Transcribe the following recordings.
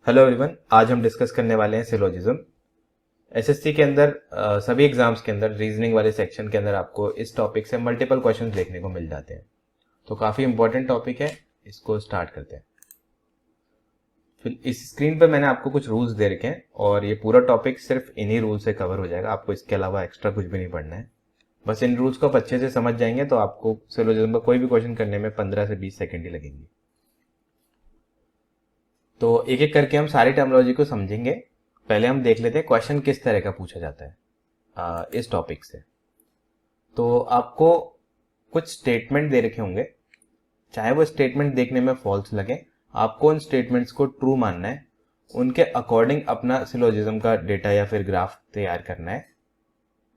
Hello everyone, आज हम discuss करने वाले हैं सिलोजिज्म। एसएससी के अंदर सभी एग्जाम्स के अंदर रीजनिंग वाले सेक्शन के अंदर आपको इस टॉपिक से मल्टीपल क्वेश्चंस देखने को मिल जाते हैं, तो काफ़ी इंपॉर्टेंट टॉपिक है। इसको स्टार्ट करते हैं। फिर इस स्क्रीन पर मैंने आपको कुछ रूल्स दे रखे हैं और ये पूरा टॉपिक सिर्फ इन्हीं रूल से कवर हो जाएगा। आपको इसके अलावा एक्स्ट्रा कुछ भी नहीं पढ़ना है। बस इन रूल्स को आप अच्छे से समझ जाएंगे तो आपको सिलोजिज्म का कोई भी क्वेश्चन करने में 15 से 20 सेकेंड ही लगेंगे। तो एक एक करके हम सारी टर्मिनोलॉजी को समझेंगे। पहले हम देख लेते हैं क्वेश्चन किस तरह का पूछा जाता है इस टॉपिक से। तो आपको कुछ स्टेटमेंट दे रखे होंगे, चाहे वो स्टेटमेंट देखने में फॉल्स लगे, आपको उन स्टेटमेंट्स को ट्रू मानना है। उनके अकॉर्डिंग अपना सिलोजिज्म का डेटा या फिर ग्राफ तैयार करना है,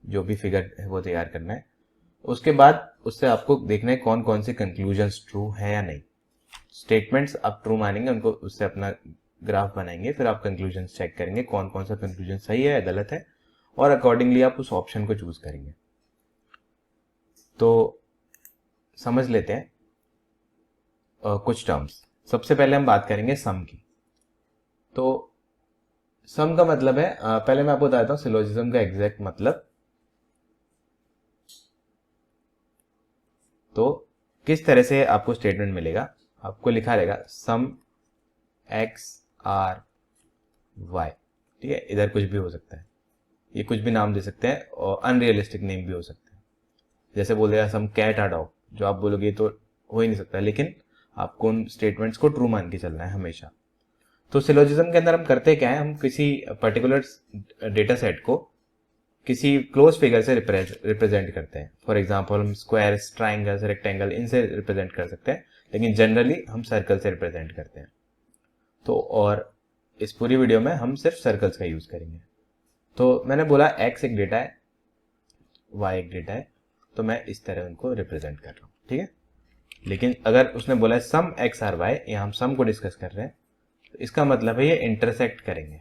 जो भी फिगर है वो तैयार करना है। उसके बाद उससे आपको देखना है कौन कौन से कंक्लूजन्स ट्रू है या नहीं। स्टेटमेंट्स आप ट्रू मानेंगे, उनको उससे अपना ग्राफ बनाएंगे, फिर आप कंक्लूजन चेक करेंगे कौन कौन सा कंक्लूजन सही है या गलत है, और अकॉर्डिंगली आप उस ऑप्शन को चूज करेंगे। तो समझ लेते हैं कुछ टर्म्स। सबसे पहले हम बात करेंगे सम की। तो सम का मतलब है, पहले मैं आपको बताता हूँ सिलोजिज्म का एग्जैक्ट मतलब। तो किस तरह से आपको स्टेटमेंट मिलेगा, आपको लिखा रहेगा सम एक्स आर वाई। ठीक है, इधर कुछ भी हो सकता है, ये कुछ भी नाम दे सकते हैं और अनरियलिस्टिक नेम भी हो सकते हैं। जैसे बोल देगा सम कैट आर डॉग, जो आप बोलोगे तो हो ही नहीं सकता, लेकिन आपको उन स्टेटमेंट्स को ट्रू मान के चलना है हमेशा। तो सिलोजिज्म के अंदर हम करते क्या है, हम किसी पर्टिकुलर डेटा सेट को किसी क्लोज फिगर से रिप्रेजेंट करते हैं। फॉर एग्जाम्पल हम स्क्वायर्स, ट्राइंगल्स, रेक्टेंगल, इनसे रिप्रेजेंट कर सकते हैं, लेकिन जनरली हम सर्कल से रिप्रेजेंट करते हैं। तो और इस पूरी वीडियो में हम सिर्फ सर्कल्स का यूज करेंगे। तो मैंने बोला x एक डेटा है, y एक डेटा है, तो मैं इस तरह उनको रिप्रेजेंट कर रहा हूँ। ठीक है, लेकिन अगर उसने बोला है सम x आर y, यहाँ हम सम को डिस्कस कर रहे हैं, तो इसका मतलब है ये इंटरसेक्ट करेंगे,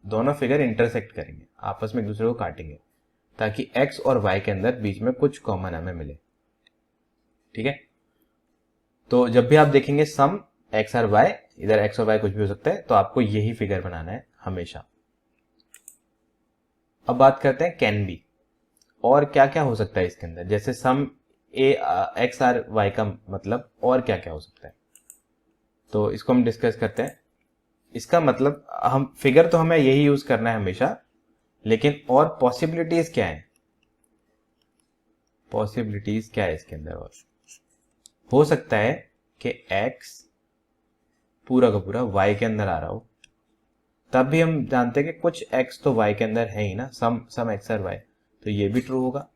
दोनों फिगर इंटरसेक्ट करेंगे, आपस में एक दूसरे को काटेंगे, ताकि x और y के अंदर बीच में कुछ कॉमन हमें मिले। ठीक है, तो जब भी आप देखेंगे सम x आर y, इधर x और y कुछ भी हो सकता है, तो आपको यही फिगर बनाना है हमेशा। अब बात करते हैं कैन बी, और क्या क्या हो सकता है इसके अंदर। जैसे सम ए एक्स आर वाई का मतलब और क्या क्या हो सकता है, तो इसको हम डिस्कस करते हैं। इसका मतलब हम फिगर तो हमें यही यूज करना है हमेशा, लेकिन और पॉसिबिलिटीज क्या है, पॉसिबिलिटीज क्या है इसके अंदर। और हो सकता है कि x पूरा का पूरा y के अंदर आ रहा हो, तब भी हम जानते हैं कि कुछ x तो y के अंदर है ही ना, सम x और y, तो ये भी ट्रू होगा।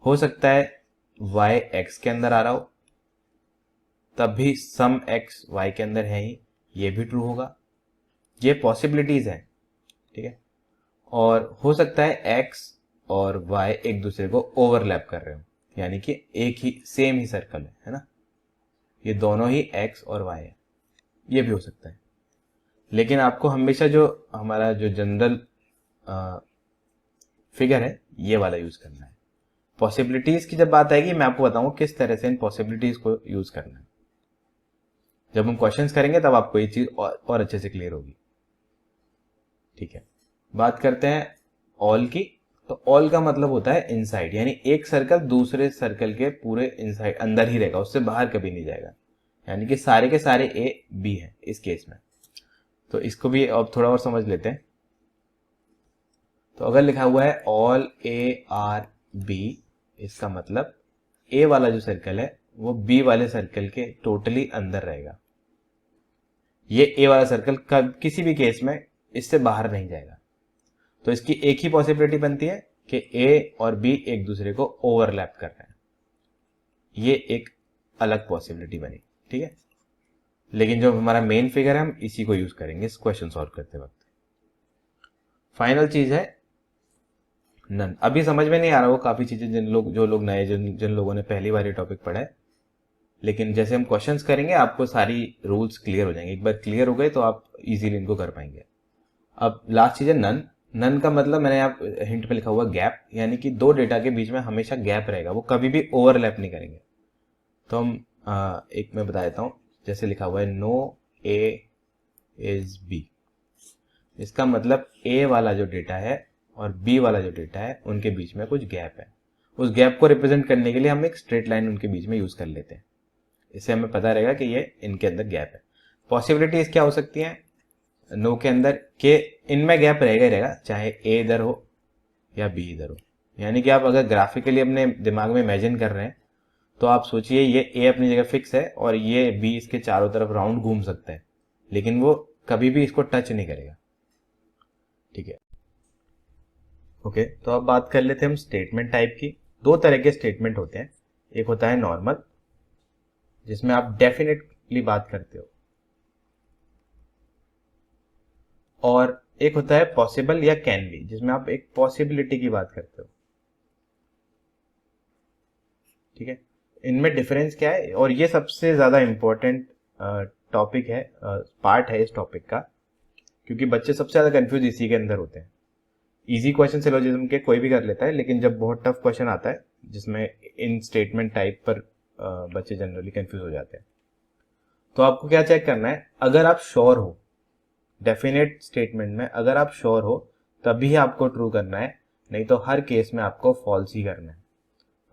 हो सकता है y x के अंदर आ रहा हो, तब भी सम x y के अंदर है ही, ये भी ट्रू होगा। ये पॉसिबिलिटीज हैं। ठीक है, और हो सकता है x और y एक दूसरे को ओवरलैप कर रहे हो, यानी कि एक ही सेम ही सर्कल है ना, ये दोनों ही x और y है, ये भी हो सकता है। लेकिन आपको हमेशा जो हमारा जो जनरल फिगर है, ये वाला यूज करना है। पॉसिबिलिटीज की जब बात आएगी, मैं आपको बताऊंगा किस तरह से इन पॉसिबिलिटीज को यूज करना है। जब हम क्वेश्चंस करेंगे तब आपको ये चीज और अच्छे से क्लियर होगी। ठीक है, बात करते हैं ऑल की। तो ऑल का मतलब होता है इनसाइड, यानी एक सर्कल दूसरे सर्कल के पूरे इनसाइड अंदर ही रहेगा, उससे बाहर कभी नहीं जाएगा, यानी कि सारे के सारे ए बी है इस केस में। तो इसको भी अब थोड़ा और समझ लेते हैं। तो अगर लिखा हुआ है ऑल ए आर बी, इसका मतलब ए वाला जो सर्कल है वो बी वाले सर्कल के टोटली अंदर रहेगा। ये ए वाला सर्कल किसी भी केस में इससे बाहर नहीं जाएगा। तो इसकी एक ही पॉसिबिलिटी बनती है कि ए और बी एक दूसरे को ओवरलैप कर रहे हैं, ये एक अलग पॉसिबिलिटी बनी। ठीक है, लेकिन जो हमारा मेन फिगर है हम इसी को यूज करेंगे इस क्वेश्चन सॉल्व करते वक्त। फाइनल चीज है नन। अभी समझ में नहीं आ रहा वो काफी चीजें, जो लोग नए, जिन लोगों ने पहली बार ये टॉपिक पढ़ा है, लेकिन जैसे हम क्वेश्चंस करेंगे आपको सारी रूल्स क्लियर हो जाएंगे। एक बार क्लियर हो गए तो आप इजीली इनको कर पाएंगे। अब लास्ट चीज है नन। नन का मतलब मैंने आप हिंट पे लिखा हुआ गैप, यानी कि दो डेटा के बीच में हमेशा गैप रहेगा, वो कभी भी ओवरलैप नहीं करेंगे। तो हम एक मैं बता देता हूं, जैसे लिखा हुआ है नो ए इज बी, इसका मतलब ए वाला जो डेटा है और बी वाला जो डेटा है उनके बीच में कुछ गैप है। उस गैप को रिप्रेजेंट करने के लिए हम एक स्ट्रेट लाइन उनके बीच में यूज कर लेते हैं। इससे हमें पता रहेगा कि ये इनके अंदर गैप है। पॉसिबिलिटीज क्या हो सकती हैं नो के अंदर, कि इनमें गैप रहेगा ही रहेगा, चाहे ए इधर हो या बी इधर हो। यानी कि आप अगर ग्राफिकली अपने दिमाग में इमेजिन कर रहे हैं तो आप सोचिए ये ए अपनी जगह फिक्स है और ये बी इसके चारों तरफ राउंड घूम सकता है, लेकिन वो कभी भी इसको टच नहीं करेगा। ठीक है, ओके। तो अब बात कर लेते हैं हम स्टेटमेंट टाइप की। दो तरह के स्टेटमेंट होते हैं, एक होता है नॉर्मल जिसमें आप डेफिनेटली बात करते हो, और एक होता है पॉसिबल या कैन बी जिसमें आप एक पॉसिबिलिटी की बात करते हो। ठीक है, इनमें डिफरेंस क्या है, और ये सबसे ज्यादा इंपॉर्टेंट टॉपिक है, पार्ट है इस टॉपिक का, क्योंकि बच्चे सबसे ज्यादा कंफ्यूज इसी के अंदर होते हैं। इजी क्वेश्चन सिलोजिज्म के कोई भी कर लेता है, लेकिन जब बहुत टफ क्वेश्चन आता है जिसमें इन स्टेटमेंट टाइप पर बच्चे जनरली कंफ्यूज हो जाते हैं। तो आपको क्या चेक करना है, अगर आप श्योर हो डेफिनेट स्टेटमेंट में, अगर आप श्योर हो तभी आपको ट्रू करना है, नहीं तो हर केस में आपको फॉल्स ही करना है।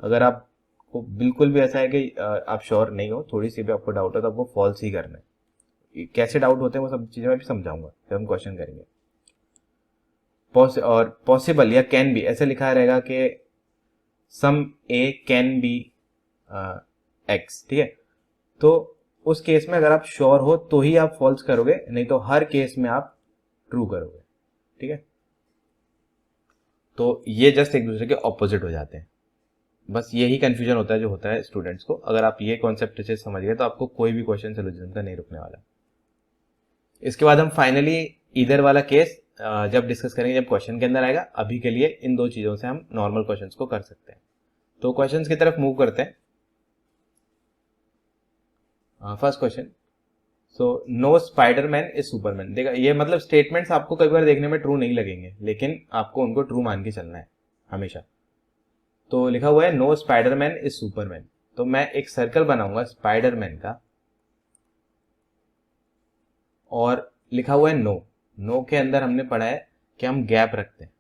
अगर आपको बिल्कुल भी ऐसा है कि आप श्योर नहीं हो, थोड़ी सी भी आपको डाउट हो, तो आपको फॉल्स ही करना है। कैसे डाउट होते हैं वो सब चीजें मैं भी समझाऊंगा जब हम क्वेश्चन करेंगे। और पॉसिबल या कैन बी ऐसे लिखा रहेगा कि सम ए कैन बी एक्स। ठीक है, तो उस केस में अगर आप श्योर हो तो ही आप फॉल्स करोगे, नहीं तो हर केस में आप ट्रू करोगे। ठीक है, तो ये जस्ट एक दूसरे के ऑपोजिट हो जाते हैं। बस यही कंफ्यूजन होता है जो होता है स्टूडेंट्स को। अगर आप ये कॉन्सेप्ट अच्छे से समझ गए तो आपको कोई भी क्वेश्चन सोल्यूशन का नहीं रुकने वाला। इसके बाद हम फाइनली इधर वाला केस जब डिस्कस करेंगे, जब क्वेश्चन के अंदर आएगा। अभी के लिए इन दो चीजों से हम नॉर्मल क्वेश्चंस को कर सकते हैं। तो क्वेश्चंस की तरफ मूव करते हैं। First question, so no Spiderman is Superman. देखा, ये मतलब स्टेटमेंट्स आपको कई बार देखने में ट्रू नहीं लगेंगे, लेकिन आपको उनको ट्रू मान के चलना है हमेशा। तो लिखा हुआ है नो स्पाइडरमैन इज सुपरमैन, तो मैं एक सर्कल बनाऊंगा स्पाइडरमैन का, और लिखा हुआ है नो। नो के अंदर हमने पढ़ा है कि हम गैप रखते हैं।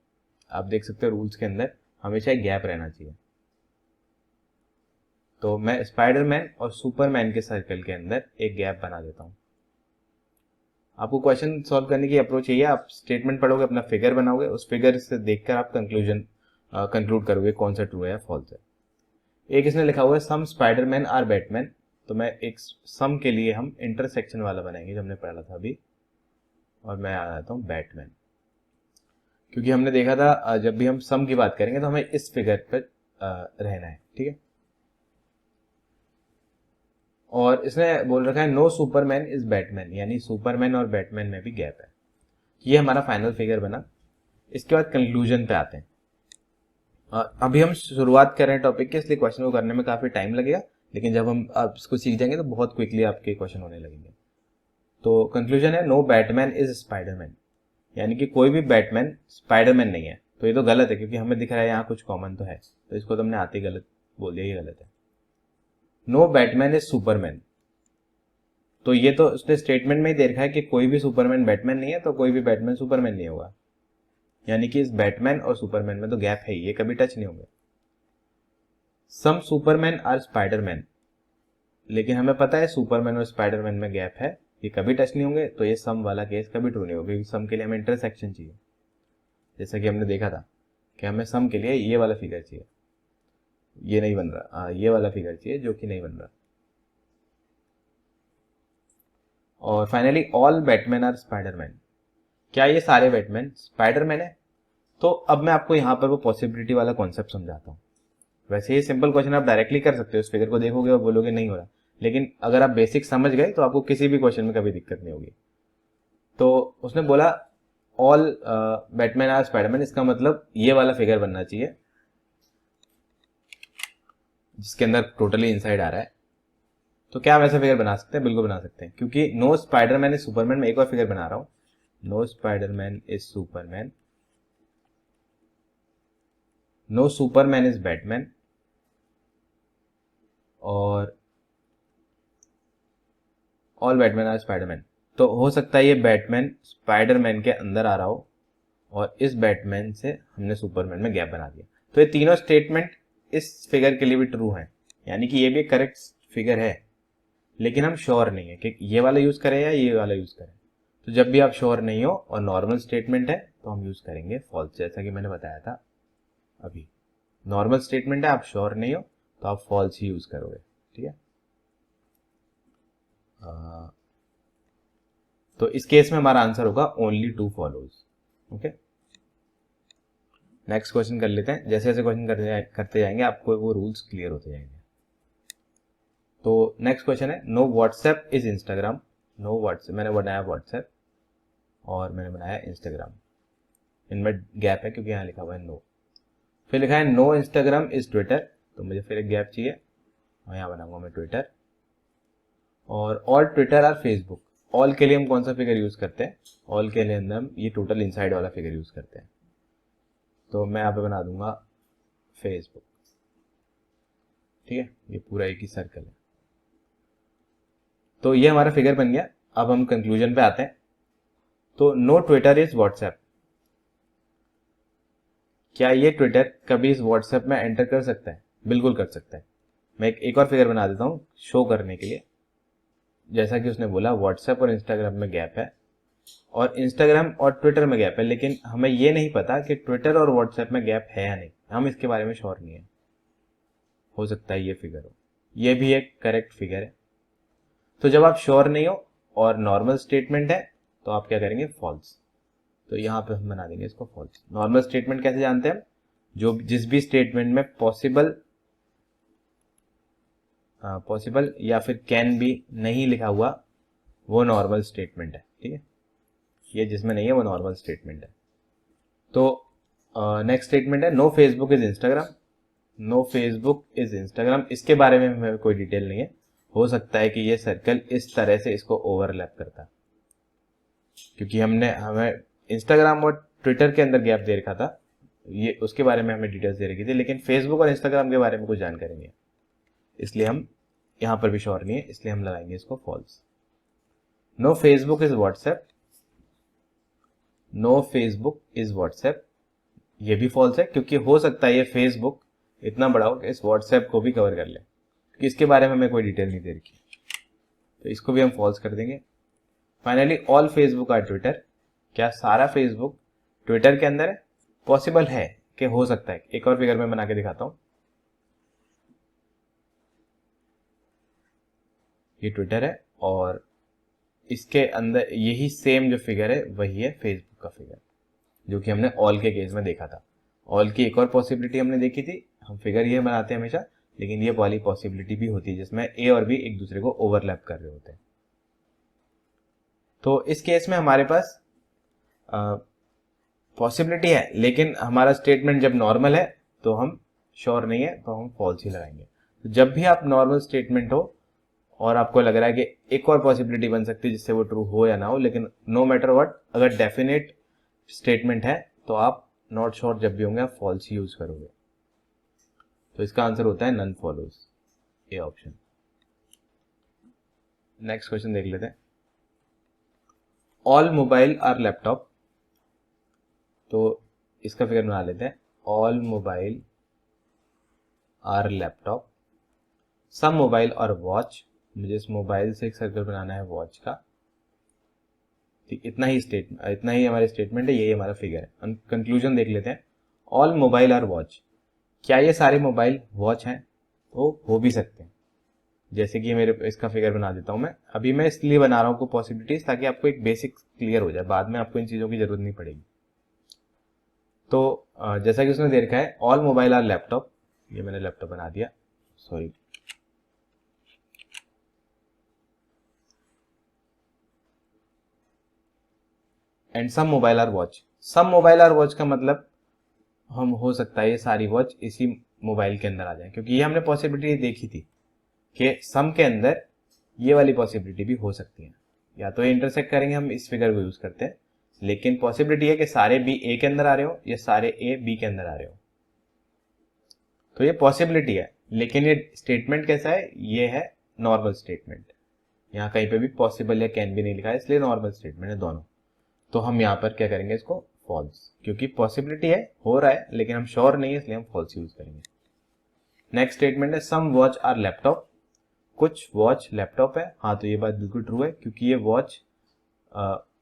आप देख सकते हो रूल्स के अंदर हमेशा एक गैप रहना चाहिए। तो मैं स्पाइडरमैन और सुपरमैन के सर्कल के अंदर एक गैप बना देता हूं। आपको क्वेश्चन सॉल्व करने की अप्रोच यही है, आप स्टेटमेंट पढ़ोगे, अपना फिगर बनाओगे, उस फिगर से देखकर आप कंक्लूड करोगे कौन सा ट्रू है या फॉल्स है। एक इसने लिखा हुआ है सम स्पाइडरमैन आर बैटमैन, तो मैं एक सम के लिए हम इंटरसेक्शन वाला बनाएंगे जो हमने पढ़ा था अभी, और मैं आ जाता हूं बैटमैन, क्योंकि हमने देखा था जब भी हम सम की बात करेंगे तो हमें इस फिगर पर रहना है। ठीक है, और इसने बोल रखा है नो सुपरमैन इज बैटमैन, यानी सुपरमैन और बैटमैन में भी गैप है। ये हमारा फाइनल फिगर बना। इसके बाद कंक्लूजन पे आते हैं। अभी हम शुरुआत कर रहे हैं टॉपिक के, इसलिए क्वेश्चन को करने में काफी टाइम लगेगा, लेकिन जब हम आप इसको सीख जाएंगे तो बहुत क्विकली आपके क्वेश्चन होने लगेंगे। तो कंक्लूजन है नो बैटमैन इज स्पाइडरमैन, यानी कि कोई भी बैटमैन स्पाइडरमैन नहीं है। तो ये तो गलत है, क्योंकि हमें दिख रहा है यहाँ कुछ कॉमन तो है, तो इसको तो हमने आते ही गलत बोल दिया, ये गलत है। नो बैटमैन इज सुपरमैन, तो ये तो उसने स्टेटमेंट में ही दे रखा है कि कोई भी सुपरमैन बैटमैन नहीं है, तो कोई भी बैटमैन सुपरमैन नहीं होगा, यानी कि इस बैटमैन और सुपरमैन में तो गैप है ही, ये कभी टच नहीं होंगे। सम सुपरमैन आर स्पाइडरमैन, लेकिन हमें पता है सुपरमैन और स्पाइडरमैन में गैप है, ये कभी टच नहीं होंगे, तो ये सम वाला केस कभी ट्रू नहीं होगा, क्योंकि सम के लिए हमें इंटरसेक्शन चाहिए। जैसा कि हमने देखा था कि हमें सम के लिए ये वाला फिगर चाहिए, ये नहीं बन रहा, ये वाला फिगर चाहिए जो कि नहीं बन रहा। और finally all Batman are Spiderman, क्या ये सारे बैटमैन स्पाइडरमैन है? तो अब मैं आपको यहाँ पर वो पॉसिबिलिटी वाला कॉन्सेप्ट समझाता हूँ। वैसे ये सिंपल क्वेश्चन आप डायरेक्टली कर सकते हो, इस फिगर को देखोगे और बोलोगे नहीं हो रहा, लेकिन अगर आप बेसिक समझ गए तो आपको किसी भी क्वेश्चन में कभी दिक्कत नहीं होगी। तो उसने बोला ऑल बैटमैन आर स्पाइडरमैन, इसका मतलब ये वाला फिगर बनना चाहिए जिसके अंदर टोटली इनसाइड आ रहा है। तो क्या हम ऐसा फिगर बना सकते हैं? बिल्कुल बना सकते हैं, क्योंकि नो स्पाइडरमैन इज सुपरमैन, में एक और फिगर बना रहा हूं, no Spiderman is Superman, no Superman is Batman, और ऑल बैटमैन आर स्पाइडरमैन। तो हो सकता है ये बैटमैन स्पाइडरमैन के अंदर आ रहा हो और इस बैटमैन से हमने सुपरमैन में गैप बना दिया। तो ये तीनों स्टेटमेंट इस फिगर के लिए भी ट्रू हैं, यानी कि ये भी एक करेक्ट फिगर है, लेकिन हम श्योर नहीं है कि ये वाला यूज करें या ये वाला यूज करें। तो जब भी आप श्योर नहीं हो और नॉर्मल स्टेटमेंट है तो हम यूज करेंगे फॉल्स, जैसा कि मैंने बताया था अभी। नॉर्मल स्टेटमेंट है, आप श्योर नहीं हो तो आप फॉल्स ही यूज करोगे, ठीक है। तो इस केस में हमारा आंसर होगा only two follows. Okay, next question कर लेते हैं। जैसे जैसे क्वेश्चन करते जाएंगे आपको वो रूल्स क्लियर होते जाएंगे। तो नेक्स्ट क्वेश्चन है, no WhatsApp is Instagram. No WhatsApp, मैंने बनाया व्हाट्सएप और मैंने बनाया इंस्टाग्राम, इनमें गैप है क्योंकि यहाँ लिखा हुआ है नो। फिर लिखा है नो इंस्टाग्राम इज ट्विटर, तो मुझे फिर एक गैप चाहिए और यहाँ बनाऊंगा मैं ट्विटर। और all Twitter are Facebook. All के लिए हम कौन सा फिगर यूज करते हैं? ऑल के लिए अंदर हम ये टोटल इनसाइड वाला फिगर यूज करते हैं। तो मैं यहाँ पे बना दूंगा फेसबुक, ठीक है। ये पूरा एक ही सर्कल है। तो ये हमारा फिगर बन गया। अब हम कंक्लूजन पे आते हैं। तो नो ट्विटर इज व्हाट्सएप, क्या ये ट्विटर कभी इस व्हाट्सएप में एंटर कर सकता है? बिल्कुल कर सकता है। मैं एक और फिगर बना देता हूं शो करने के लिए। जैसा कि उसने बोला व्हाट्सएप और इंस्टाग्राम में गैप है और इंस्टाग्राम और ट्विटर में गैप है, लेकिन हमें ये नहीं पता कि ट्विटर और व्हाट्सएप में गैप है या नहीं। हम इसके बारे में श्योर नहीं है, हो सकता है ये फिगर हो। ये भी एक करेक्ट फिगर है। तो जब आप श्योर नहीं हो और नॉर्मल स्टेटमेंट है तो आप क्या करेंगे? फॉल्स। तो यहां पे हम बना देंगे इसको फॉल्स। नॉर्मल स्टेटमेंट कैसे जानते हैं? जो जिस भी स्टेटमेंट में पॉसिबल या फिर कैन बी नहीं लिखा हुआ वो नॉर्मल स्टेटमेंट है, ठीक है। ये जिसमें नहीं है वो नॉर्मल स्टेटमेंट है। तो नेक्स्ट स्टेटमेंट है no Facebook is Instagram. No Facebook is Instagram, इसके बारे में हमें कोई डिटेल नहीं है। हो सकता है कि ये सर्कल इस तरह से इसको ओवरलैप करता है, क्योंकि हमें इंस्टाग्राम और ट्विटर के अंदर गैप दे रखा था, ये उसके बारे में हमें डिटेल्स दे रखी थी, लेकिन फेसबुक और इंस्टाग्राम के बारे में कुछ जानकारी नहीं है, इसलिए हम यहां पर भी श्योर नहीं है, इसलिए हम लगाएंगे इसको false. No Facebook is WhatsApp. No Facebook is WhatsApp, ये भी फॉल्स है, क्योंकि हो सकता है ये फेसबुक इतना बड़ा हो कि इस व्हाट्सएप को भी कवर कर ले, क्योंकि इसके बारे में हमें कोई डिटेल नहीं दे रखी, तो इसको भी हम फॉल्स कर देंगे। Finally all Facebook are Twitter, क्या सारा फेसबुक ट्विटर के अंदर है? पॉसिबल है कि हो सकता है। एक और फिगर में बना के दिखाता हूं। ये ट्विटर है और इसके अंदर यही सेम जो फिगर है वही है फेसबुक का फिगर, जो कि हमने ऑल के केस में देखा था। ऑल की एक और पॉसिबिलिटी हमने देखी थी, हम फिगर ये बनाते हैं हमेशा, लेकिन ये वाली पॉसिबिलिटी भी होती है जिसमें ए और बी एक दूसरे को ओवरलैप कर रहे होते हैं। तो इस केस में हमारे पास पॉसिबिलिटी है, लेकिन हमारा स्टेटमेंट जब नॉर्मल है तो हम श्योर नहीं है, तो हम फॉल्स ही लगाएंगे। तो जब भी आप नॉर्मल स्टेटमेंट हो और आपको लग रहा है कि एक और पॉसिबिलिटी बन सकती है जिससे वो ट्रू हो या ना हो, लेकिन नो मैटर व्हाट अगर डेफिनेट स्टेटमेंट है तो आप नॉट श्योर जब भी होंगे आप फॉल्स ही यूज करोगे। तो इसका आंसर होता है नन फॉलोज, ये ऑप्शन। नेक्स्ट क्वेश्चन देख लेते हैं। ऑल मोबाइल आर लैपटॉप, तो इसका फिगर बना लेते हैं। All mobile are laptop, some mobile और वॉच, मुझे इस मोबाइल से एक सर्कल बनाना है वॉच का, ठीक। इतना ही हमारे स्टेटमेंट है, यही हमारा फिगर है। हम कंक्लूजन देख लेते हैं। ऑल मोबाइल आर वॉच, क्या ये सारे मोबाइल वॉच हैं? तो हो भी सकते हैं, जैसे कि मेरे इसका फिगर बना देता हूं मैं। अभी मैं इसलिए बना रहा हूं पॉसिबिलिटीज ताकि आपको एक बेसिक क्लियर हो जाए, बाद में आपको इन चीजों की जरूरत नहीं पड़ेगी। तो जैसा कि उसने दे रखा है ऑल मोबाइल आर लैपटॉप, ये मैंने लैपटॉप बना दिया, sorry. And some mobile are watch, some mobile are watch का मतलब हम हो सकता है ये सारी वॉच इसी मोबाइल के अंदर आ जाए, क्योंकि ये हमने पॉसिबिलिटी देखी थी कि सम के अंदर ये वाली पॉसिबिलिटी भी हो सकती है। या तो ये इंटरसेक्ट करेंगे, हम इस फिगर को यूज करते हैं, लेकिन पॉसिबिलिटी है कि सारे बी ए के अंदर आ रहे हो या सारे ए बी के अंदर आ रहे हो। तो ये पॉसिबिलिटी है, लेकिन ये स्टेटमेंट कैसा है? ये है नॉर्मल स्टेटमेंट, यहाँ कहीं पे भी पॉसिबल या कैन भी नहीं लिखा है, इसलिए नॉर्मल स्टेटमेंट है दोनों। तो हम यहाँ पर क्या करेंगे, इसको फॉल्स, क्योंकि पॉसिबिलिटी है, हो रहा है, लेकिन हम श्योर नहीं है, इसलिए हम फॉल्स यूज करेंगे। नेक्स्ट स्टेटमेंट है सम वॉच आर लैपटॉप, कुछ वॉच लैपटॉप है। हाँ, तो ये बात बिल्कुल ट्रू है, क्योंकि ये वॉच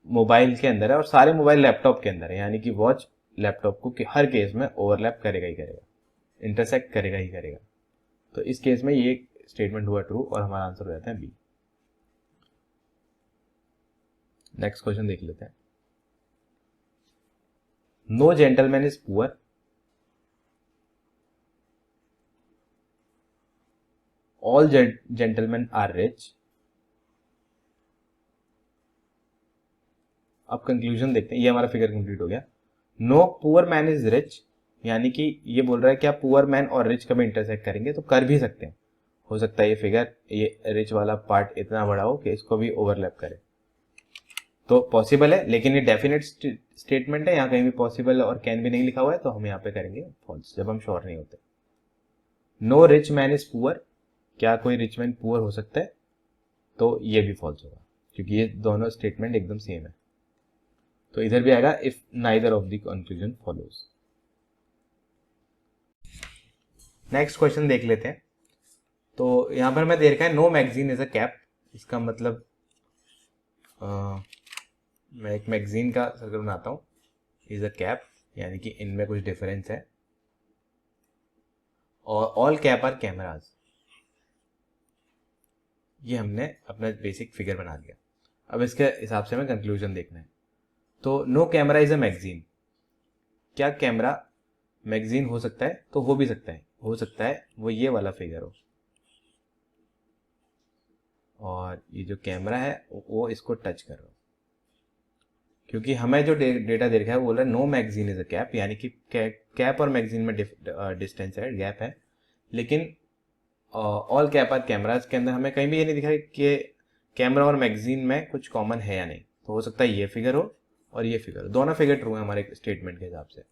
मोबाइल के अंदर है और सारे मोबाइल लैपटॉप के अंदर है, यानी कि वॉच लैपटॉप को हर केस में ओवरलैप करेगा ही करेगा, इंटरसेक्ट करेगा ही करेगा। तो इस केस में ये स्टेटमेंट हुआ ट्रू और हमारा आंसर हो जाता है बी। नेक्स्ट क्वेश्चन देख लेते हैं। No gentleman is poor, all gentleman are rich. अब कंक्लूजन देखते हैं, ये हमारा फिगर कंप्लीट हो गया। No poor man is rich, यानी कि ये बोल रहा है कि आप पुअर मैन और रिच कभी इंटरसेक्ट करेंगे, तो कर भी सकते हैं। हो सकता है ये फिगर, ये रिच वाला पार्ट इतना बड़ा हो कि इसको भी ओवरलैप करे, तो पॉसिबल है, लेकिन ये डेफिनेट स्टेटमेंट है, यहाँ कहीं भी पॉसिबल और कैन भी नहीं लिखा हुआ है, तो हम यहाँ पे करेंगे फॉल्स जब हम श्योर नहीं होते। No rich man is poor, क्या कोई रिच मैन पुअर हो सकता है, तो ये भी फॉल्स होगा, क्योंकि ये दोनों स्टेटमेंट एकदम सेम है। तो इधर भी आएगा if neither of the conclusion follows. Next question देख लेते हैं। तो यहां पर मैं दे रखा है no magazine is a cap. इसका मतलब मैं एक मैगजीन का सर्कल बनाता हूं, इज अ कैप, यानी कि इनमें कुछ डिफरेंस है। और ऑल कैप आर कैमराज, ये हमने अपना बेसिक फिगर बना दिया। अब इसके हिसाब से हमें कंक्लूजन देखना है। तो no camera is a magazine, क्या कैमरा मैगजीन हो सकता है, तो हो भी सकता है, हो सकता है वो ये वाला फिगर हो, और ये जो कैमरा है वो इसको टच कर रहा हो, क्योंकि हमें जो डेटा दे रखा है वो बोल रहा है no magazine is a cap, यानी कि कैप और मैगजीन में डिस्टेंस है, गैप है। लेकिन ऑल कैप आर कैमराज के अंदर हमें कहीं भी ये नहीं दिखा कि कैमरा और मैगजीन में कुछ कॉमन है या नहीं। तो हो सकता है ये फिगर हो और ये फिगर हो, दोनों फिगर ट्रू है हमारे स्टेटमेंट के हिसाब से।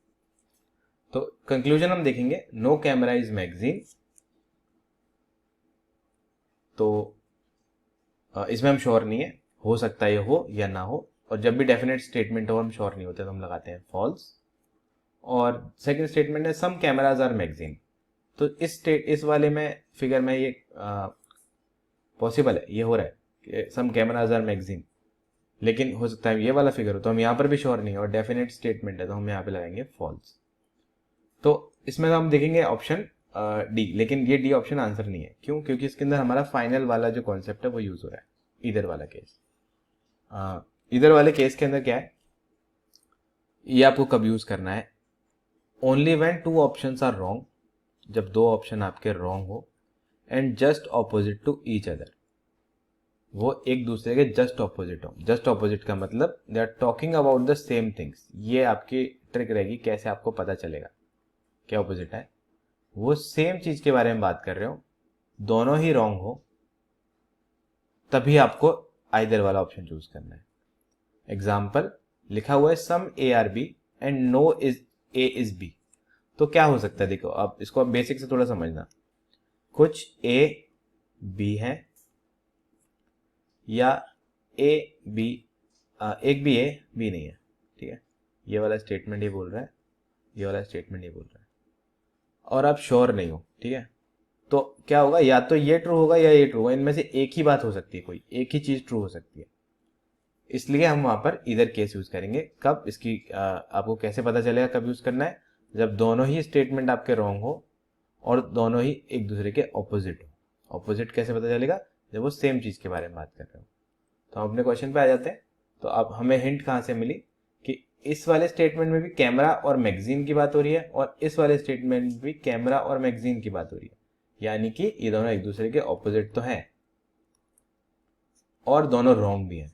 तो कंक्लूजन हम देखेंगे, नो कैमरा इज मैगजीन, तो इसमें हम श्योर नहीं है, हो सकता है ये हो या ना हो, और जब भी डेफिनेट स्टेटमेंट हो हम श्योर नहीं होते तो हम लगाते हैं फॉल्स। और सेकंड स्टेटमेंट है सम कैमराज आर मैगजीन, तो इस वाले में फिगर में ये पॉसिबल है, ये हो रहा है कि सम कैमराज आर मैगजीन, लेकिन हो सकता है ये वाला फिगर हो, तो हम यहाँ पर भी श्योर नहीं है और डेफिनेट स्टेटमेंट है, तो हम यहाँ पे लगाएंगे फॉल्स। तो इसमें हम देखेंगे ऑप्शन डी, लेकिन ये डी ऑप्शन आंसर नहीं है। क्यों? क्योंकि इसके अंदर हमारा फाइनल वाला जो कॉन्सेप्ट है वो यूज हो रहा है, इधर वाला केस। इधर वाले केस के अंदर क्या है, ये आपको कब यूज करना है, only when two options are wrong, जब दो ऑप्शन आपके रॉन्ग हो, and just opposite to each other, वो एक दूसरे के जस्ट ऑपोजिट हो। जस्ट ऑपोजिट का मतलब they are talking about the same things. ये आपकी ट्रिक रहेगी, कैसे आपको पता चलेगा क्या ऑपोजिट है। वो सेम चीज के बारे में बात कर रहे हो, दोनों ही रॉन्ग हो, तभी आपको आइदर वाला ऑप्शन चूज करना है। एग्जाम्पल लिखा हुआ है some A are B and no is A is B, तो क्या हो सकता है, देखो अब इसको आप बेसिक से थोड़ा समझना। कुछ ए बी है, या ए बी, एक भी ए बी नहीं है, ठीक है। ये वाला स्टेटमेंट ये बोल रहा है, ये वाला स्टेटमेंट ये बोल रहा है, और आप श्योर नहीं हो, ठीक है। तो क्या होगा, या तो ये ट्रू होगा या ये ट्रू होगा, इनमें से एक ही बात हो सकती है, कोई एक ही चीज ट्रू हो सकती है। इसलिए हम वहां पर इधर केस यूज करेंगे। कब इसकी आपको कैसे पता चलेगा कब यूज करना है, जब दोनों ही स्टेटमेंट आपके रॉन्ग हो और दोनों ही एक दूसरे के ऑपोजिट हो। ऑपोजिट कैसे पता चलेगा, जब वो सेम चीज के बारे में बात कर रहे हो। तो हम अपने क्वेश्चन पे आ जाते हैं। तो अब हमें हिंट कहाँ से मिली कि इस वाले स्टेटमेंट में भी कैमरा और मैगजीन की बात हो रही है, और इस वाले स्टेटमेंट में भी कैमरा और मैगजीन की बात हो रही है, यानी कि ये दोनों एक दूसरे के ऑपोजिट तो हैं और दोनों रॉन्ग भी हैं।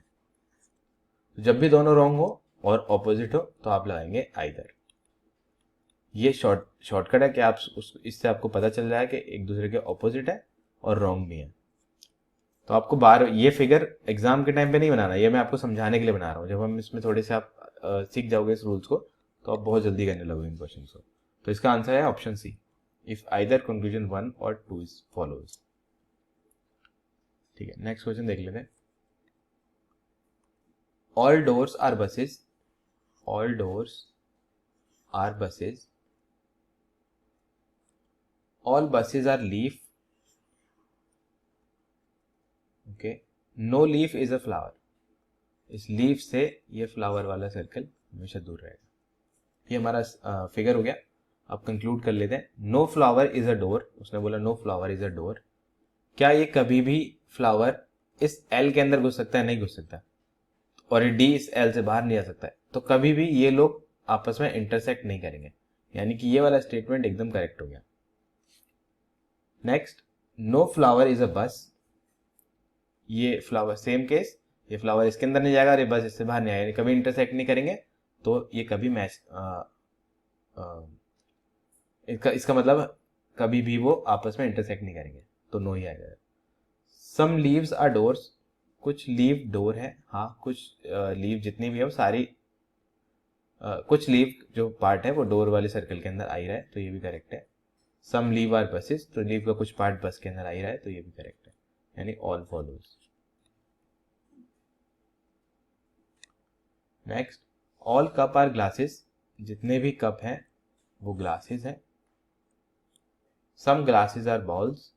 जब भी दोनों रॉन्ग हो और ऑपोजिट हो तो आप लगाएंगे आइदर। ये शॉर्टकट है कि आप इससे आपको पता चल रहा है कि एक दूसरे के ऑपोजिट है और रॉन्ग भी है। तो आपको बार ये फिगर एग्जाम के टाइम पे नहीं बनाना, ये मैं आपको समझाने के लिए बना रहा हूँ। जब हम इसमें थोड़े से आप सीख जाओगे इस रूल्स को, तो आप बहुत जल्दी करने लगोगे इन क्वेश्चन को। तो इसका आंसर है option C, if either conclusion 1 और 2 इज फॉलोज। ठीक है, नेक्स्ट क्वेश्चन देख लेते हैं। All doors are buses, all doors are buses, all buses are leaf, okay, no leaf is a flower. इस लीफ से ये फ्लावर वाला सर्कल हमेशा दूर रहेगा। ये हमारा फिगर हो गया। अब कंक्लूड कर लेते हैं। No flower is a door, उसने बोला no flower is a door. क्या ये कभी भी फ्लावर इस एल के अंदर घुस सकता है? नहीं घुस सकता। और ये डी इस एल से बाहर नहीं आ सकता है, तो कभी भी ये लोग आपस में इंटरसेक्ट नहीं करेंगे, यानी कि ये वाला स्टेटमेंट एकदम करेक्ट हो गया। Next, no flower is a bus. ये फ्लावर सेम केस, ये फ्लावर इसके अंदर नहीं जाएगा और ये बस इससे बाहर नहीं आएगा, कभी इंटरसेक्ट नहीं करेंगे, तो ये कभी मैच इसका मतलब कभी भी वो आपस में इंटरसेक्ट नहीं करेंगे, तो नो ही आएगा। सम लीव्स आर डोर्स, कुछ लीव डोर है, हाँ कुछ लीव जितनी भी है वो सारी कुछ लीव जो पार्ट है वो डोर वाले सर्कल के अंदर आ ही रहा है, तो ये भी करेक्ट है। सम लीव आर बसेस, तो लीव का कुछ पार्ट बस के अंदर आ ही रहा है, तो ये भी करेक्ट है, यानी all follows. Next, all cup are glasses, जितने भी कप हैं वो ग्लासेस हैं। Some glasses are balls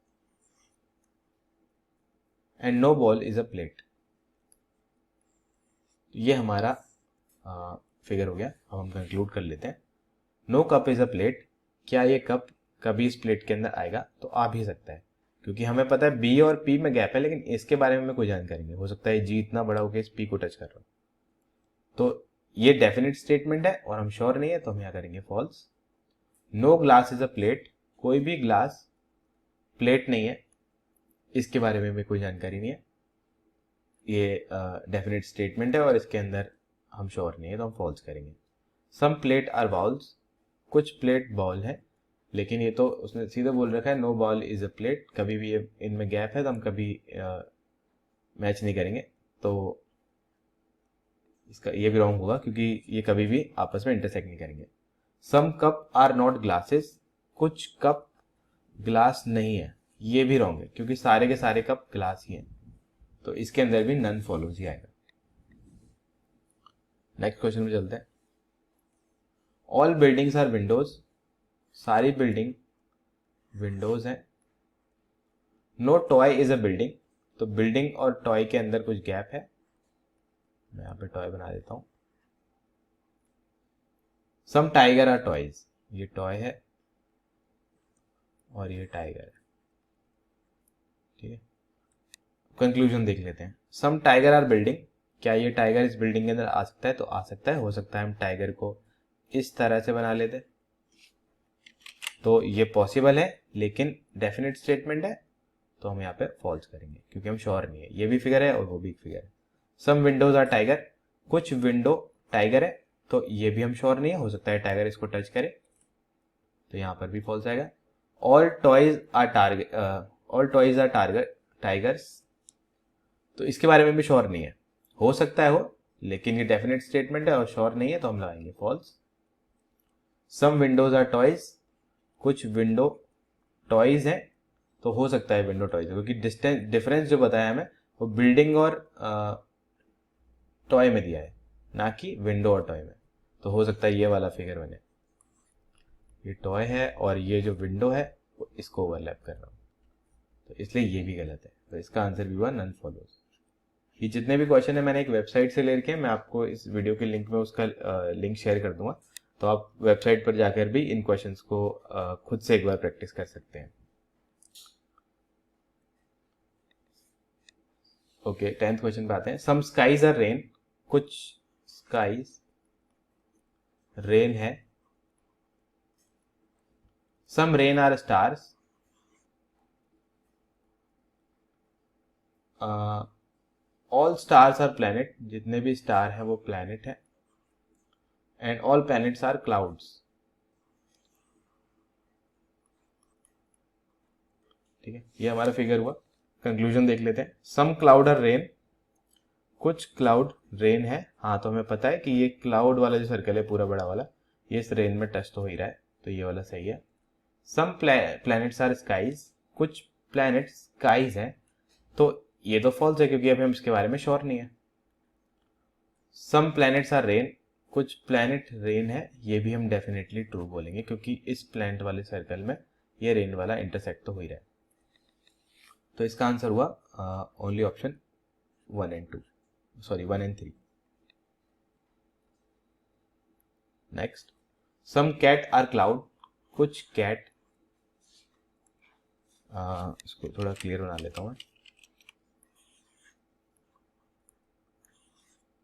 and no ball is a plate. ये हमारा फिगर हो गया। अब हम कंक्लूड कर लेते हैं। No cup is a plate, क्या ये कप कभी इस प्लेट के अंदर आएगा? तो आ भी सकता है, क्योंकि हमें पता है बी और पी में गैप है, लेकिन इसके बारे में कोई जानकारी नहीं। हो सकता है जी इतना बड़ा हो के इस पी को टच कर रहा हो, तो ये डेफिनेट स्टेटमेंट है और हम श्योर नहीं है, तो हम यहाँ करेंगे false. No glass is a plate, कोई भी ग्लास प्लेट नहीं है, इसके बारे में भी कोई जानकारी नहीं है, ये डेफिनेट स्टेटमेंट है और इसके अंदर हम श्योर नहीं है, तो हम फॉल्स करेंगे। सम प्लेट आर बाउल्स, कुछ प्लेट बॉल है, लेकिन ये तो उसने सीधा बोल रखा है no ball is a plate, कभी भी ये इनमें गैप है तो हम कभी मैच नहीं करेंगे, तो इसका ये भी रॉन्ग होगा, क्योंकि ये कभी भी आपस में इंटरसेक्ट नहीं करेंगे। सम कप आर नॉट ग्लासेस, कुछ कप ग्लास नहीं है, ये भी रॉन्ग है, क्योंकि सारे के सारे कप ग्लास ही हैं, तो इसके अंदर भी नन फॉलोज ही आएगा। नेक्स्ट क्वेश्चन में चलते हैं। ऑल बिल्डिंग्स आर विंडोज, सारी बिल्डिंग विंडोज हैं। No toy is a building, तो बिल्डिंग और टॉय के अंदर कुछ गैप है, मैं यहां पे टॉय बना देता हूं। सम टाइगर आर टॉयज, ये टॉय है और ये टाइगर है, ठीक है। कंक्लूजन देख लेते हैं। सम टाइगर आर बिल्डिंग, क्या ये टाइगर इस बिल्डिंग के अंदर आ सकता है? तो आ सकता है, हो सकता है हम टाइगर को इस तरह से बना लेते, तो ये पॉसिबल है, लेकिन डेफिनेट स्टेटमेंट है, तो हम यहाँ पे फॉल्स करेंगे, क्योंकि हम श्योर नहीं है। ये भी फिगर है और वो भी फिगर है। सम विंडोज आर टाइगर, कुछ विंडो टाइगर है, तो ये भी हम श्योर नहीं है, हो सकता है टाइगर इसको टच करे, तो यहाँ पर भी फॉल्स आएगा। All toys are target, all toys are target tigers, तो इसके बारे में भी श्योर नहीं है, हो सकता है हो, लेकिन ये डेफिनेट स्टेटमेंट है और श्योर नहीं है, तो हम लगाएंगे false. Some windows are toys, कुछ विंडो टॉयज हैं, तो हो सकता है विंडो टॉयज, क्योंकि डिस्टेंस डिफरेंस जो बताया हमें वो बिल्डिंग और टॉय में दिया है, ना कि विंडो और टॉय में, तो हो सकता है ये वाला फिगर बने। ये टॉय है और ये जो विंडो है वो इसको ओवरलैप कर रहा हूँ, तो इसलिए ये भी गलत है, तो इसका आंसर भी हुआ नन फॉलोज। ये जितने भी क्वेश्चन है मैंने एक वेबसाइट से ले रखे हैं, मैं आपको इस वीडियो के लिंक में उसका लिंक शेयर कर दूंगा, तो आप वेबसाइट पर जाकर भी इन क्वेश्चंस को खुद से एक बार प्रैक्टिस कर सकते हैं। ओके, 10th क्वेश्चन पे आते हैं। सम स्काईज आर रेन, कुछ स्काईज रेन है। Some rain are stars, all stars are planet, जितने भी स्टार हैं वो प्लैनेट है। And all planets are clouds, ठीक है, ये हमारा फिगर हुआ। कंक्लूजन देख लेते हैं। सम क्लाउड आर रेन, कुछ क्लाउड रेन है, हाँ तो हमें पता है कि ये क्लाउड वाला जो सर्कल है पूरा बड़ा वाला, ये इस रेन में टच तो हो ही रहा है, तो ये वाला सही है। सम प्लैनेट्स आर स्काईज, कुछ प्लैनेट स्काईज हैं, तो ये तो फॉल्स है क्योंकि अभी हम इसके बारे में श्योर नहीं है। सम प्लैनेट्स आर रेन, कुछ प्लैनेट रेन है, ये भी हम डेफिनेटली ट्रू बोलेंगे क्योंकि इस प्लैनेट वाले सर्कल में ये रेन वाला इंटरसेक्ट तो हो ही रहा है। तो इसका आंसर हुआ only option 1 and 2, sorry 1 and 3। Next, some cat are cloud, कुछ कैट, इसको थोड़ा क्लियर बना लेता हूँ,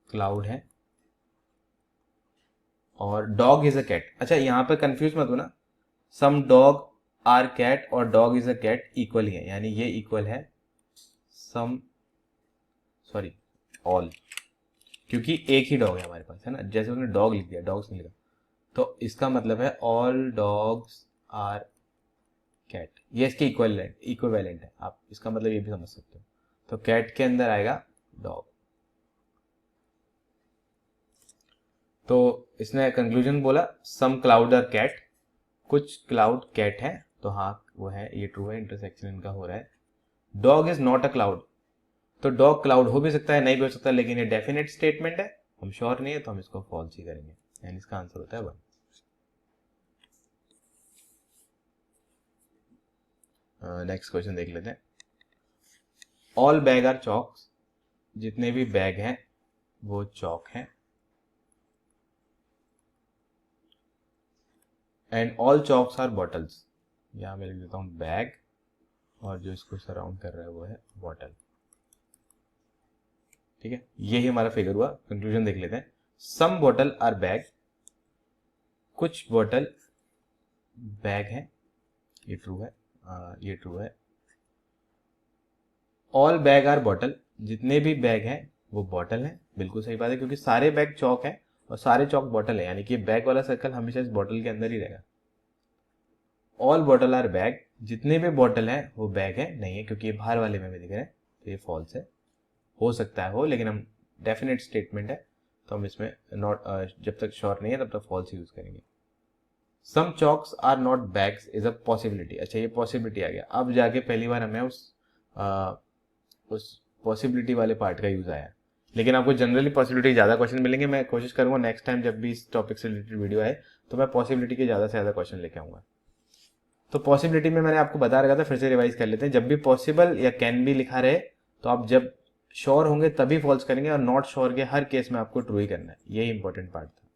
क्लाउड है और डॉग इज अ कैट। अच्छा यहाँ पे कंफ्यूज मत होना, सम डॉग आर कैट और dog is a cat equal ही है, यानी ये इक्वल है सम, सॉरी ऑल, क्योंकि एक ही डॉग है हमारे पास है ना, जैसे उसने डॉग लिख दिया, डॉग्स नहीं लिखा, तो इसका मतलब है ऑल डॉग्स आर कैट, ये इसके इक्विवेलेंट है, आप इसका मतलब ये भी समझ सकते हो। तो कैट के अंदर आएगा डॉग। तो इसने कंक्लूजन बोला सम क्लाउड आर कैट, कुछ क्लाउड कैट है, तो हाँ वो है, ये ट्रू है, इंटरसेक्शन इनका हो रहा है। Dog is not a cloud, तो डॉग क्लाउड हो भी सकता है, नहीं भी हो सकता, लेकिन ये डेफिनेट स्टेटमेंट है, हम श्योर नहीं है, तो हम इसको फॉल्स ही करेंगे, यानी इसका आंसर होता है 1। नेक्स्ट क्वेश्चन देख लेते हैं। ऑल बैग आर चॉक्स, जितने भी बैग हैं वो चॉक हैं। And all chalks are bottles, यहाँ मैं लिख देता हूँ बैग, और जो इसको सराउंड कर रहा है वो है बॉटल। ठीक है, यही हमारा फिगर हुआ। कंक्लूजन देख लेते हैं। सम बॉटल आर बैग, कुछ बॉटल बैग है, ये ट्रू है, ये ट्रू है। ऑल बैग आर बॉटल, जितने भी बैग हैं वो बॉटल हैं, बिल्कुल सही बात है, क्योंकि सारे बैग चौक हैं और सारे चौक बॉटल है, यानी कि बैग वाला सर्कल हमेशा इस बॉटल के अंदर ही रहेगा। ऑल बॉटल आर बैग, जितने भी बॉटल हैं वो बैग है, नहीं है क्योंकि ये बाहर वाले में दिख रहे हैं, तो ये फॉल्स है। हो सकता है हो, लेकिन हम डेफिनेट स्टेटमेंट है, तो हम इसमें नॉट, जब तक श्योर नहीं है तब तक फॉल्स यूज करेंगे। Some chalks are not bags is a possibility, अच्छा ये पॉसिबिलिटी आ गया, अब जाके पहली बार हमें उस पॉसिबिलिटी वाले पार्ट का यूज आया। लेकिन आपको जनरली पॉसिबिलिटी ज़्यादा क्वेश्चन मिलेंगे, मैं कोशिश करूंगा नेक्स्ट टाइम जब भी इस टॉपिक से रिलेटेड वीडियो आए तो मैं पॉसिबिलिटी के ज़्यादा से ज़्यादा क्वेश्चन लेके आऊँगा। तो पॉसिबिलिटी में मैंने आपको बता रखा था, फिर से रिवाइज कर लेते हैं। जब भी पॉसिबल या कैन भी लिखा रहे तो आप जब श्योर होंगे तभी फॉल्स करेंगे, और नॉट श्योर के हर केस में आपको ट्रू ही करना है, यही इंपॉर्टेंट पार्ट था।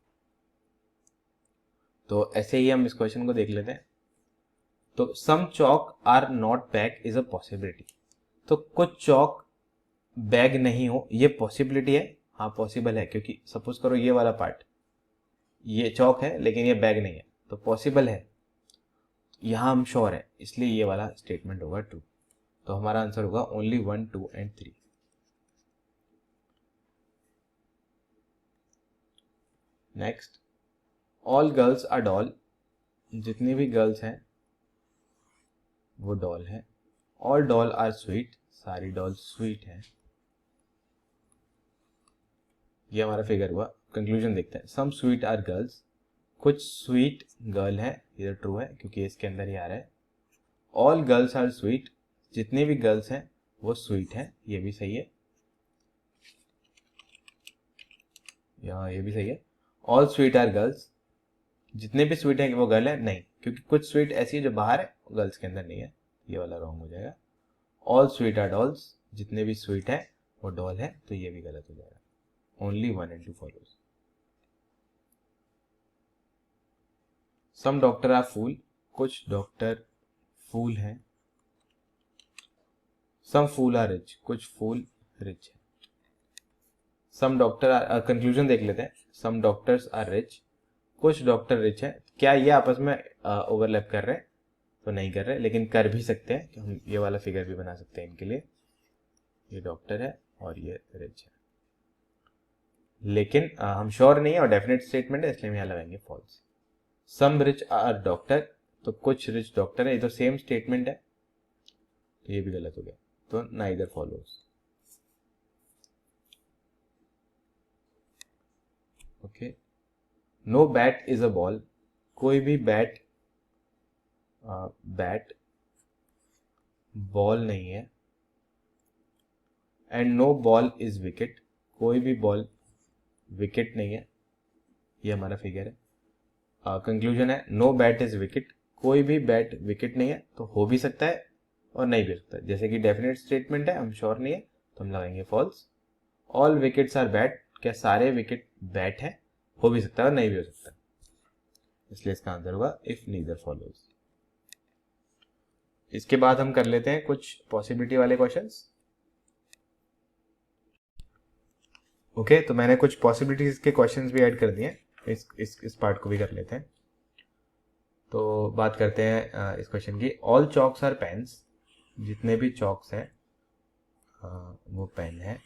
तो ऐसे ही हम इस क्वेश्चन को देख लेते हैं। तो some chalk are not bag is a possibility, तो कुछ चॉक बैग नहीं हो ये पॉसिबिलिटी है, हाँ पॉसिबल है, क्योंकि सपोज करो ये वाला पार्ट ये चॉक है लेकिन ये बैग नहीं है, तो पॉसिबल है, यहां हम श्योर है, इसलिए ये वाला स्टेटमेंट होगा ट्रू। तो हमारा आंसर होगा only 1, 2 and 3। Next, all girls are doll, जितनी भी गर्ल्स हैं वो डॉल है। ऑल डॉल आर स्वीट, सारी डॉल स्वीट है, ये हमारा फिगर हुआ। कंक्लूजन देखते हैं। सम स्वीट आर गर्ल्स, कुछ स्वीट गर्ल है, ये ट्रू है क्योंकि इसके अंदर ही आ रहा है। ऑल गर्ल्स आर स्वीट, जितने भी गर्ल्स हैं वो स्वीट है, ये भी सही है, यहाँ ये भी सही है। ऑल स्वीट आर गर्ल्स, जितने भी स्वीट हैं वो गर्ल है, नहीं, क्योंकि कुछ स्वीट ऐसी है जो बाहर है गर्ल्स के अंदर नहीं है, ये वाला रॉन्ग हो जाएगा। ऑल स्वीट आर डॉल्स, जितने भी स्वीट है वो डॉल है, तो ये भी गलत हो जाएगा। Only 1 and 2 follows. Some doctor are fool, कुछ डॉक्टर फूल हैं। सम फूल आर रिच, कुछ फूल रिच है। सम डॉक्टर आर, कंक्लूजन देख लेते हैं। सम डॉक्टर्स आर रिच, कुछ डॉक्टर रिच है, क्या ये आपस में ओवरलैप कर रहे हैं? तो नहीं कर रहे, लेकिन कर भी सकते हैं कि हम ये वाला फिगर भी बना सकते हैं इनके लिए। ये डॉक्टर है और ये रिच है, लेकिन हम श्योर नहीं है और डेफिनेट स्टेटमेंट है, इसलिए हम यहाँ लगाएंगे false. Some rich are doctor, तो कुछ रिच डॉक्टर है, ये तो सेम स्टेटमेंट है, तो ये भी गलत हो गया, तो neither follows. Okay, no bat is a ball, कोई भी बैट बैट बॉल नहीं है। And no ball is wicket, कोई भी बॉल विकेट नहीं है, ये हमारा फिगर है। कंक्लूजन है नो बैट इज विकेट, कोई भी बैट विकेट नहीं है, तो हो भी सकता है और नहीं भी हो सकता है। जैसे कि डेफिनेट स्टेटमेंट है, हम श्योर नहीं है तो हम लगाएंगे false. All wickets are bat, क्या सारे विकेट बैट है, हो भी सकता है और नहीं भी हो सकता है, इसलिए इसका आंसर होगा इफ नीदर फॉलोज। इसके बाद हम कर लेते हैं कुछ पॉसिबिलिटी वाले क्वेश्चंस। ओके, तो मैंने कुछ पॉसिबिलिटीज के क्वेश्चंस भी ऐड कर दिए, इस पार्ट को भी कर लेते हैं। तो बात करते हैं इस क्वेश्चन की। ऑल चॉक्स आर पेन्स, जितने भी चॉक्स हैं वो पेन है।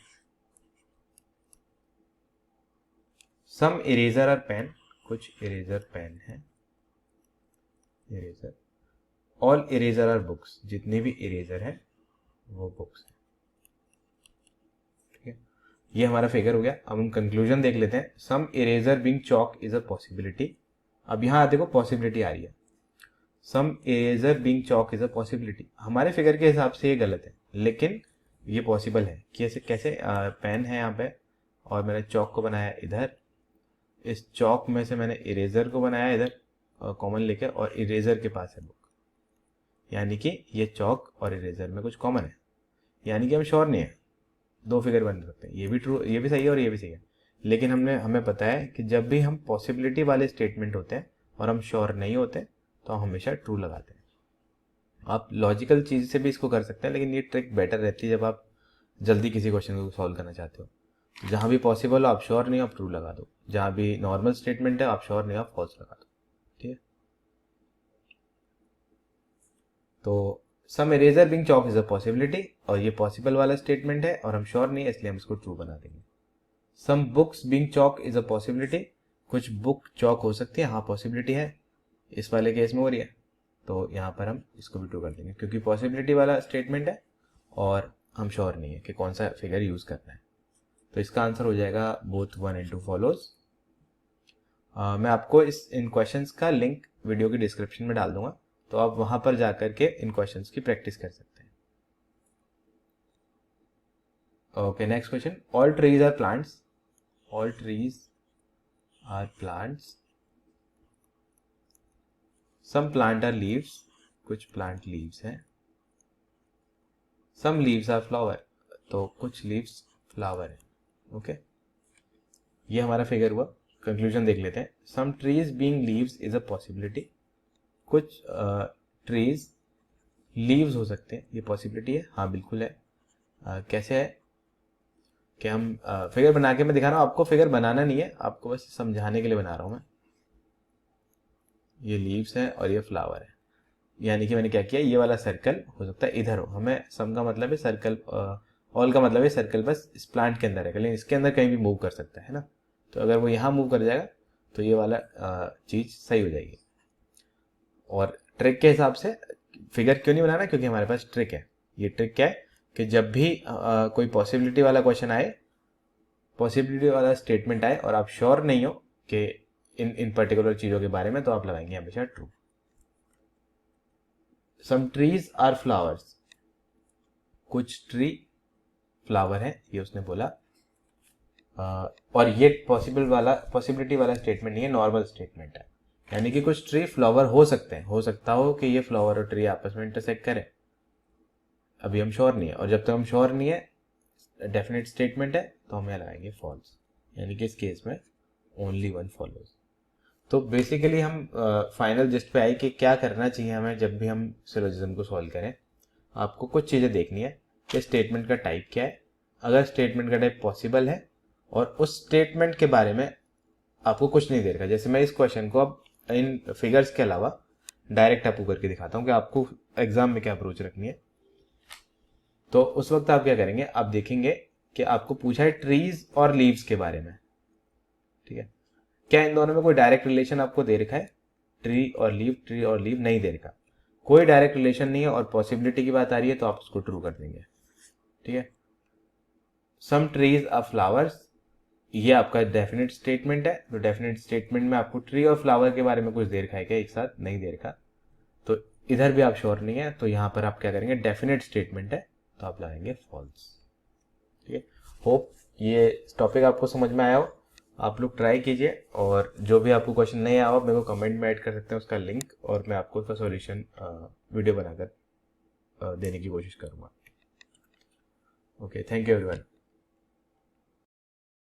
सम इरेजर आर पेन, कुछ इरेजर पेन है, eraser. All eraser are books, जितने भी इरेजर है वो बुक्स है। ठीक है, ये हमारा फिगर हो गया। अब हम कंक्लूजन देख लेते हैं। Some eraser being chalk is a possibility. अब यहाँ देखो पॉसिबिलिटी आ रही है, some eraser being chalk is a possibility. हमारे फिगर के हिसाब से ये गलत है, लेकिन ये पॉसिबल है। कैसे पेन है यहाँ पे और मैंने चॉक को बनाया इधर, इस चॉक में से मैंने इरेजर को बनाया इधर कॉमन लेकर, और इरेजर के पास है बुक, यानी कि ये चॉक और इरेजर में कुछ कॉमन है, यानी कि हम श्योर नहीं है। दो फिगर बन सकते हैं, ये भी ट्रू, ये भी सही है और ये भी सही है। लेकिन हमें पता है कि जब भी हम पॉसिबिलिटी वाले स्टेटमेंट होते हैं और हम श्योर नहीं होते तो हम हमेशा ट्रू लगाते हैं। आप लॉजिकल चीज से भी इसको कर सकते हैं, लेकिन ये ट्रिक बेटर रहती है जब आप जल्दी किसी क्वेश्चन को सॉल्व करना चाहते हो। जहां भी पॉसिबल हो आप श्योर नहीं, आप ट्रू लगा दो। जहां भी नॉर्मल स्टेटमेंट है आप श्योर नहीं, आप फॉल्स लगा दो। ठीक है, तो some eraser being chalk is a possibility, और ये पॉसिबल वाला स्टेटमेंट है और हम श्योर नहीं है, इसलिए हम इसको ट्रू बना देंगे। Some books being chalk is a possibility, कुछ बुक चॉक हो सकती है, हाँ पॉसिबिलिटी है, इस वाले केस में हो रही है, तो यहाँ पर हम इसको भी ट्रू कर देंगे क्योंकि पॉसिबिलिटी वाला स्टेटमेंट है और हम श्योर नहीं है कि कौन सा फिगर यूज करना है। तो इसका आंसर हो जाएगा बोथ 1 and 2 फॉलोज। मैं आपको इन क्वेश्चंस का लिंक वीडियो की डिस्क्रिप्शन में डाल दूंगा, तो आप वहां पर जाकर के इन क्वेश्चंस की प्रैक्टिस कर सकते हैं। Okay, next question. All trees are plants, all trees are plants. Some plant are leaves, कुछ प्लांट लीव्स हैं। सम लीव्स आर फ्लावर, तो कुछ लीव्स फ्लावर है। ओके, ये हमारा फिगर हुआ। कंक्लूजन देख लेते हैं। Some trees being leaves is a possibility, कुछ ट्रीज लीव्स हो सकते हैं, ये पॉसिबिलिटी है, हाँ बिल्कुल है। कैसे है कि हम फिगर बना के मैं दिखा रहा हूँ आपको, फिगर बनाना नहीं है, आपको बस समझाने के लिए बना रहा हूँ मैं। ये लीव्स है और ये फ्लावर है, यानी कि मैंने क्या किया, ये वाला सर्कल हो सकता है इधर हो। हमें सम का मतलब है सर्कल, ऑल का मतलब है सर्कल बस इस प्लांट के अंदर है, लेकिन इसके अंदर कहीं भी मूव कर सकता है ना। तो अगर वो यहाँ मूव कर जाएगा तो ये वाला चीज सही हो जाएगी। और ट्रिक के हिसाब से फिगर क्यों नहीं बनाना, क्योंकि हमारे पास ट्रिक है। ये ट्रिक क्या है कि जब भी कोई पॉसिबिलिटी वाला क्वेश्चन आए, पॉसिबिलिटी वाला स्टेटमेंट आए और आप श्योर नहीं हो कि इन पर्टिकुलर चीजों के बारे में, तो आप लगाएंगे हमेशा true. Some trees are flowers, कुछ ट्री फ्लावर है, ये उसने बोला। और ये पॉसिबिलिटी वाला स्टेटमेंट नहीं है, नॉर्मल स्टेटमेंट है, यानी कि कुछ ट्री फ्लावर हो सकते हैं, हो सकता हो कि ये फ्लावर और ट्री आपस में इंटरसेक्ट करें, अभी हम श्योर नहीं है। और जब तक हम श्योर नहीं है, डेफिनेट स्टेटमेंट है, तो हम यहाँ लगाएंगे फॉल्स, यानी कि इस केस में ओनली 1 फॉलोज। तो बेसिकली हम फाइनल जिस्ट पे आए कि क्या करना चाहिए हमें जब भी हम सिलोजिज्म को सॉल्व करें। आपको कुछ चीजें देखनी है कि स्टेटमेंट का टाइप क्या है, अगर स्टेटमेंट का टाइप पॉसिबल है और उस स्टेटमेंट के बारे में आपको कुछ नहीं दे रखा। जैसे मैं इस क्वेश्चन को अब इन फिगर्स के अलावा डायरेक्ट आपको करके दिखाता हूँ कि आपको एग्जाम में क्या अप्रोच रखनी है। तो उस वक्त आप क्या करेंगे, आप देखेंगे कि आपको पूछा है ट्रीज और लीव्स के बारे में, ठीक है। क्या इन दोनों में कोई डायरेक्ट रिलेशन आपको दे रखा है? ट्री और लीव नहीं दे रखा, कोई डायरेक्ट रिलेशन नहीं है और पॉसिबिलिटी की बात आ रही है, तो आप उसको ट्रू कर देंगे, ठीक है। सम ट्रीज आर फ्लावर्स, ये आपका डेफिनेट स्टेटमेंट है, तो डेफिनेट स्टेटमेंट में आपको ट्री और फ्लावर के बारे में कुछ दे रखा है क्या? एक साथ नहीं दे रखा, तो इधर भी आप श्योर नहीं है, तो यहां पर आप क्या करेंगे, डेफिनेट स्टेटमेंट है तो आप लगाएंगे फॉल्स, ठीक है, होप ये टॉपिक आपको समझ में आया हो। आप लोग ट्राई कीजिए, और जो भी आपको क्वेश्चन नहीं आया हो मेरे को कमेंट में ऐड कर सकते हैं उसका लिंक, और मैं आपको उसका सॉल्यूशन वीडियो बनाकर देने की कोशिश करूँगा। Okay, thank you everyone.